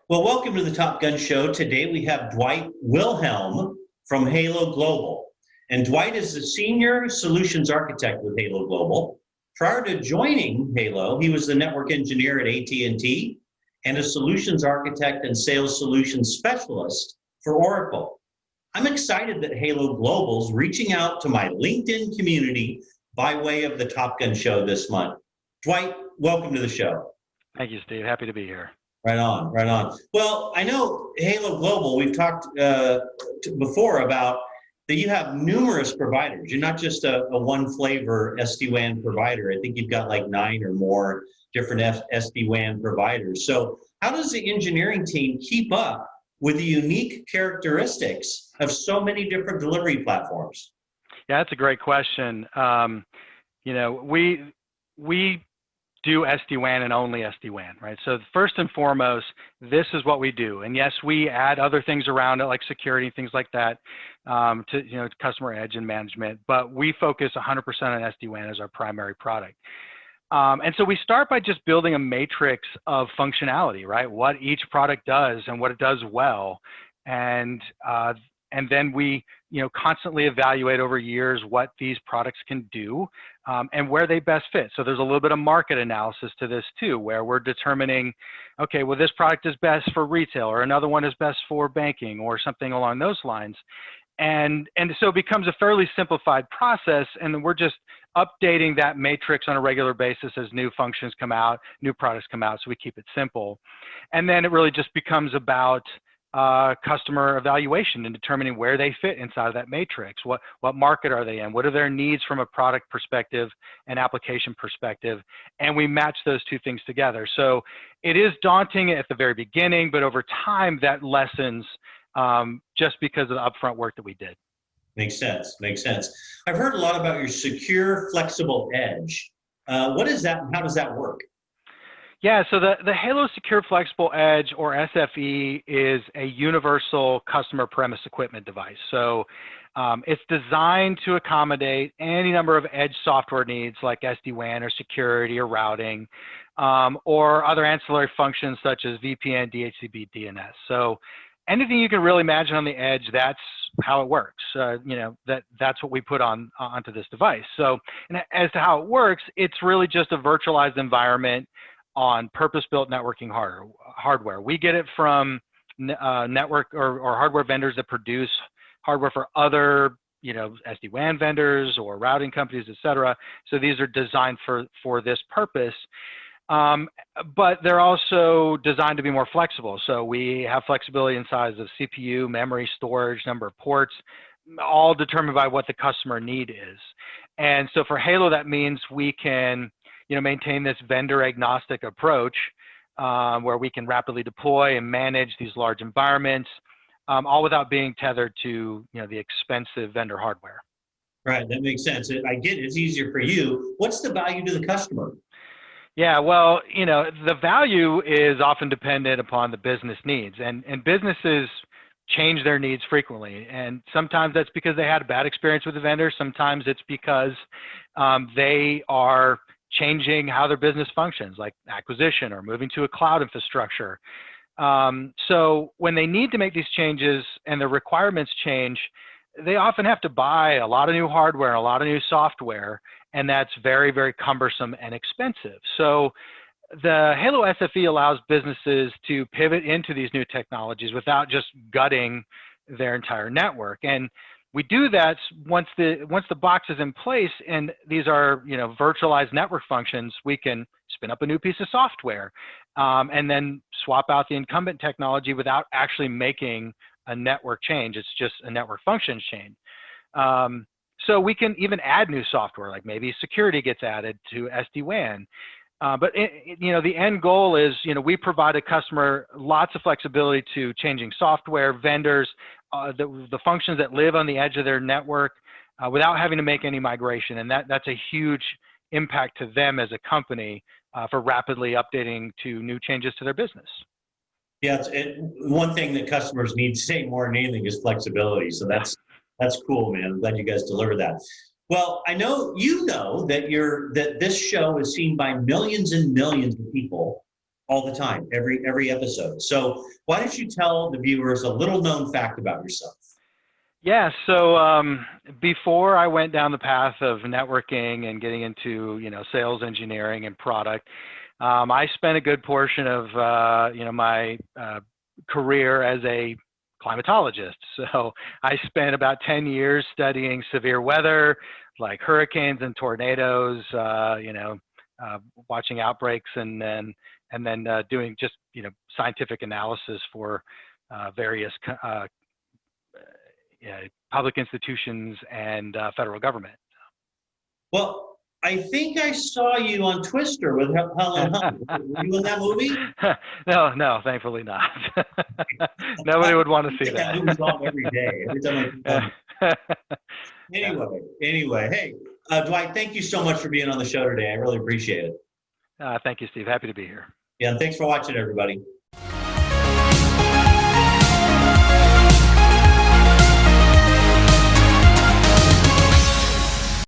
Well, welcome to the Top Gun Show. Today we have Dwight Wilhelm from Halo Global. And Dwight is the Senior Solutions Architect with Halo Global. Prior to joining Halo, he was the network engineer at AT&T and a solutions architect and sales solutions specialist for Oracle. I'm excited that Halo Global is reaching out to my LinkedIn community by way of the Top Gun Show this month. Dwight, welcome to the show. Thank you, Steve. Happy to be here. Right on, right on. Well, I know Halo Global, we've talked before about that you have numerous providers. You're not just a one flavor SD-WAN provider. I think you've got like 9 or more different SD-WAN providers. So how does the engineering team keep up with the unique characteristics of so many different delivery platforms? Yeah, that's a great question. We do SD-WAN and only SD-WAN, right? So first and foremost, this is what we do. And yes, we add other things around it like security, things like that, to customer edge and management, but we focus 100% on SD-WAN as our primary product. And so we start by just building a matrix of functionality, right? What each product does and what it does well. And then we constantly evaluate over years what these products can do and where they best fit. So there's a little bit of market analysis to this too, where we're determining, okay, well, this product is best for retail, or another one is best for banking, or something along those lines. And so it becomes a fairly simplified process, and then we're just updating that matrix on a regular basis as new functions come out, new products come out, so we keep it simple. And then it really just becomes about customer evaluation and determining where they fit inside of that matrix. What market are they in? What are their needs from a product perspective and application perspective? And we match those two things together. So it is daunting at the very beginning, but over time that lessens just because of the upfront work that we did. Makes sense, makes sense. I've heard a lot about your secure, flexible edge. What is that and how does that work? Yeah, so the Halo Secure Flexible Edge, or SFE, is a universal customer premise equipment device. So it's designed to accommodate any number of edge software needs like SD-WAN or security or routing, or other ancillary functions such as VPN, DHCP, DNS. So anything you can really imagine on the edge, that's how it works. That's what we put onto this device. So and as to how it works, it's really just a virtualized environment on purpose-built networking hardware. We get it from network or hardware vendors that produce hardware for other, SD-WAN vendors or routing companies, et cetera. So these are designed for this purpose, but they're also designed to be more flexible. So we have flexibility in size of CPU, memory, storage, number of ports, all determined by what the customer need is. And so for Halo, that means we can maintain this vendor agnostic approach where we can rapidly deploy and manage these large environments, all without being tethered to the expensive vendor hardware. Right, that makes sense. I get it. It's easier for you. What's the value to the customer? Yeah, well, the value is often dependent upon the business needs, and businesses change their needs frequently. And sometimes that's because they had a bad experience with the vendor. Sometimes it's because they are changing how their business functions, like acquisition or moving to a cloud infrastructure. So when they need to make these changes and the requirements change, they often have to buy a lot of new hardware and a lot of new software, and that's very, very cumbersome and expensive. So the Halo SFE allows businesses to pivot into these new technologies without just gutting their entire network. And we do that once the box is in place, and these are virtualized network functions. We can spin up a new piece of software and then swap out the incumbent technology without actually making a network change. It's just a network functions change. So we can even add new software, like maybe security gets added to SD-WAN. But the end goal is, we provide a customer lots of flexibility to changing software, vendors, the functions that live on the edge of their network without having to make any migration. And that's a huge impact to them as a company for rapidly updating to new changes to their business. Yeah, one thing that customers need today more than anything is flexibility. So that's cool, man. I'm glad you guys deliver that. Well, I know that that this show is seen by millions and millions of people all the time, every episode. So why don't you tell the viewers a little known fact about yourself? Yeah, so before I went down the path of networking and getting into, sales engineering and product, I spent a good portion of, my career as a climatologist. So I spent about 10 years studying severe weather, like hurricanes and tornadoes, watching outbreaks, and then doing just, scientific analysis for various public institutions and federal government. Well, I think I saw you on Twister with Helen Hunt. Were you in that movie? No, thankfully not. Nobody would want to see that. That movie's on every day. Every time Anyway, hey, Dwight, thank you so much for being on the show today. I really appreciate it. Thank you, Steve. Happy to be here. Yeah, and thanks for watching, everybody.